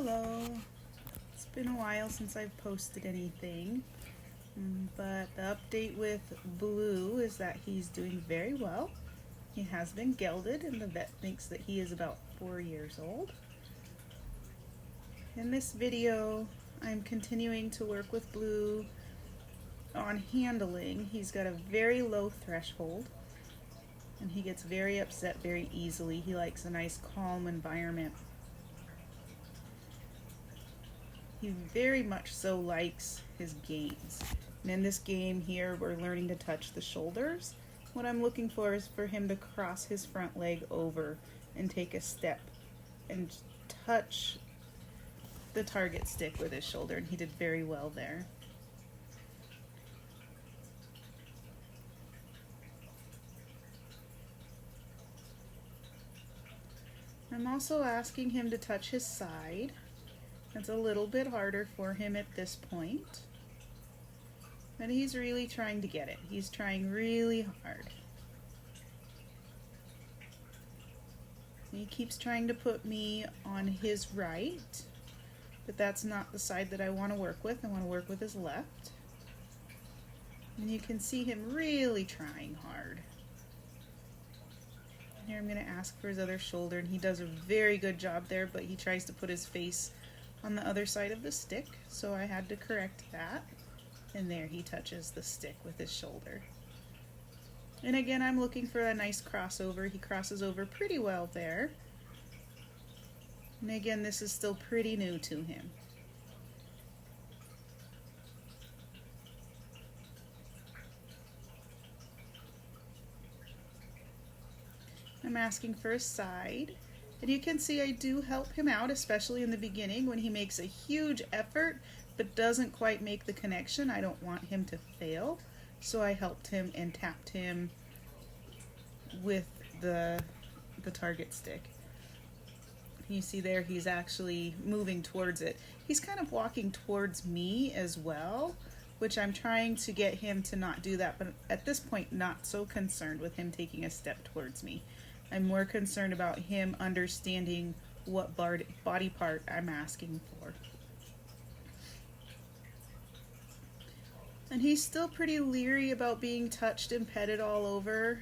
Hello. It's been a while since I've posted anything, but the update with Blue is that he's doing very well. He has been gelded, and the vet thinks that he is about 4 years old. In this video, I'm continuing to work with Blue on handling. He's got a very low threshold, and he gets very upset very easily. He likes a nice calm environment. He very much so likes his games. And in this game here, we're learning to touch the shoulders. What I'm looking for is for him to cross his front leg over and take a step and touch the target stick with his shoulder, and he did very well there. I'm also asking him to touch his side. It's a little bit harder for him at this point, but he's really trying to get it. He's trying really hard. He keeps trying to put me on his right, but that's not the side that I want to work with. I want to work with his left. And you can see him really trying hard. Here I'm going to ask for his other shoulder, and he does a very good job there, but he tries to put his face on the other side of the stick, so I had to correct that. And there he touches the stick with his shoulder. And again, I'm looking for a nice crossover. He crosses over pretty well there. And again, this is still pretty new to him. I'm asking for a side. And you can see I do help him out, especially in the beginning when he makes a huge effort but doesn't quite make the connection. I don't want him to fail, so I helped him and tapped him with the target stick. You see there he's actually moving towards it. He's kind of walking towards me as well, which I'm trying to get him to not do that, but at this point not so concerned with him taking a step towards me. I'm more concerned about him understanding what body part I'm asking for. And he's still pretty leery about being touched and petted all over,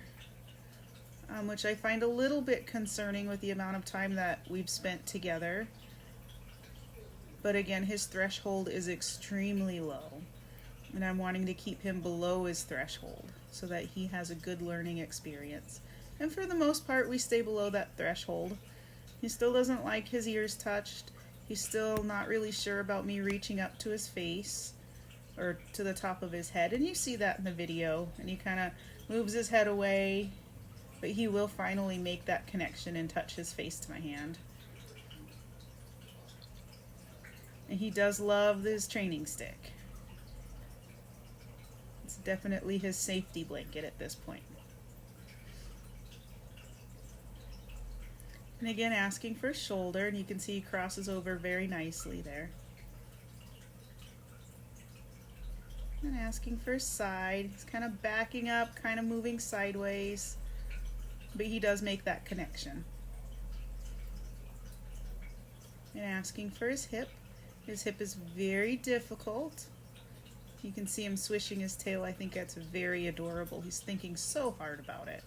which I find a little bit concerning with the amount of time that we've spent together. But again, his threshold is extremely low, and I'm wanting to keep him below his threshold so that he has a good learning experience. And for the most part, we stay below that threshold. He still doesn't like his ears touched. He's still not really sure about me reaching up to his face or to the top of his head. And you see that in the video. And he kind of moves his head away, but he will finally make that connection and touch his face to my hand. And he does love his training stick. It's definitely his safety blanket at this point. And again, asking for shoulder, and you can see he crosses over very nicely there. And asking for side. He's kind of backing up, kind of moving sideways, but he does make that connection. And asking for his hip. His hip is very difficult. You can see him swishing his tail. I think that's very adorable. He's thinking so hard about it.